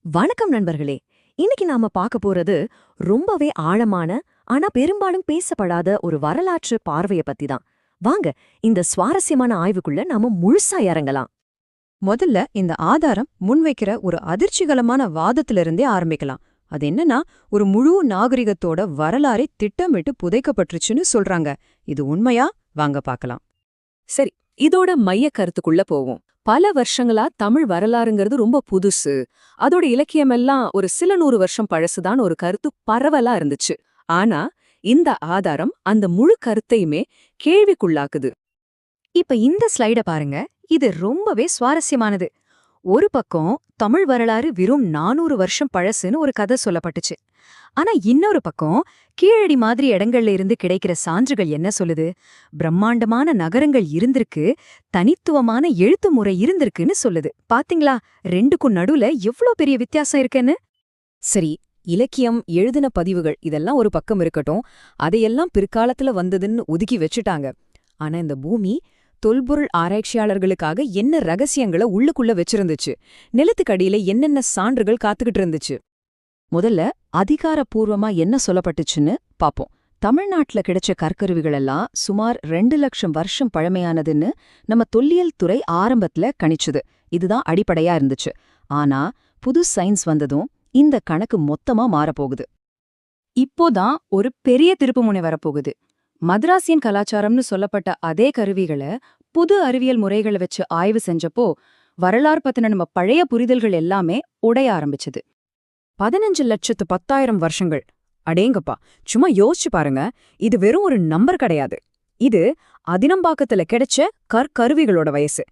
வணக்கம் நண்பர்களே. இன்னைக்கு நாம பார்க்க போறது ரொம்பவே ஆழமான, ஆனா பெரும்பாலும் பேசப்படாத ஒரு வரலாற்று பார்வைய பத்தி தான். வாங்க இந்த சுவாரஸ்யமான ஆய்வுக்குள்ள நாம முழுசா இறங்கலாம். முதல்ல இந்த ஆதாரம் முன்வைக்கிற ஒரு அதிர்ச்சிகரமான வாதத்திலிருந்தே ஆரம்பிக்கலாம். அது என்னன்னா, ஒரு முழு நாகரிகத்தோட வரலாறை திட்டமிட்டு புதைக்கப்பட்டுருச்சுன்னு சொல்றாங்க. இது உண்மையா? வாங்க பார்க்கலாம். சரி, இதோட மைய கருத்துக்குள்ள போவோம். பல வருஷங்களா தமிழ் வரலாறுங்கிறது ரொம்ப புதுசு, அதோட இலக்கியமெல்லாம் ஒரு சில 100 வருஷம் பழசுதான் ஒரு கருத்து பரவலா இருந்துச்சு. ஆனா இந்த ஆதாரம் அந்த முழு கருத்தையுமே கேள்விக்குள்ளாக்குது. இப்ப இந்த ஸ்லைட பாருங்க. இது ரொம்பவே சுவாரஸ்யமானது. ஒரு பக்கம் தமிழ் வரலாறு வெறும் 400 வருஷம் பழசுன்னு ஒரு கதை சொல்லப்பட்டுச்சு. ஆனா இன்னொரு பக்கம் கீழடி மாதிரி இடங்கள்ல இருந்து கிடைக்கிற சான்றுகள் என்ன சொல்லுது? பிரம்மாண்டமான நகரங்கள் இருந்திருக்கு, தனித்துவமான எழுத்து முறை இருந்திருக்குன்னு சொல்லுது. பாத்தீங்களா, ரெண்டுக்கும் நடுவுல எவ்ளோ பெரிய வித்தியாசம் இருக்குன்னு. சரி, இலக்கியம், எழுதின பதிவுகள் இதெல்லாம் ஒரு பக்கம் இருக்கட்டும், அதையெல்லாம் பிற்காலத்துல வந்ததுன்னு ஒதுக்கி வச்சுட்டாங்க. ஆனா இந்த பூமி தொல்பொருள் ஆராய்ச்சியாளர்களுக்காக என்ன ரகசியங்களை உள்ளுக்குள்ள வச்சிருந்துச்சு, நிலத்துக்கடியில என்னென்ன சான்றுகள் காத்துக்கிட்டு இருந்துச்சு? முதல்ல அதிகாரப்பூர்வமா என்ன சொல்லப்பட்டுச்சுன்னு பாப்போம். தமிழ்நாட்டுல கிடைச்ச கற்கருவிகள் எல்லாம் சுமார் 2 லட்சம் வருஷம் பழமையானதுன்னு நம்ம தொல்லியல் துறை ஆரம்பத்துல கணிச்சுது. இதுதான் அடிப்படையா இருந்துச்சு. ஆனா புது சயின்ஸ் வந்ததும் இந்த கணக்கு மொத்தமா மாறப்போகுது. இப்போதான் ஒரு பெரிய திருப்புமுனை வரப்போகுது. மദ്രാസിயன் கலாச்சாரம்னு சொல்லப்பட்ட அதே கருவிகளை புது அறிவியல் முறைகளை வச்சு ஆய்வு செஞ்சப்போ வரலாறு பத்தின நம்ம பழைய புரிதல்கள் எல்லாமே உடைய ஆரம்பிச்சது. 15,10,000 வருஷங்கள். அடேங்கப்பா, சும்மா யோசிச்சு பாருங்க. இது வெறும் ஒரு நம்பர் கிடையாது. இது அதினம்பாக்கத்துல கிடைச்ச கற்கருவிகளோட வயசு.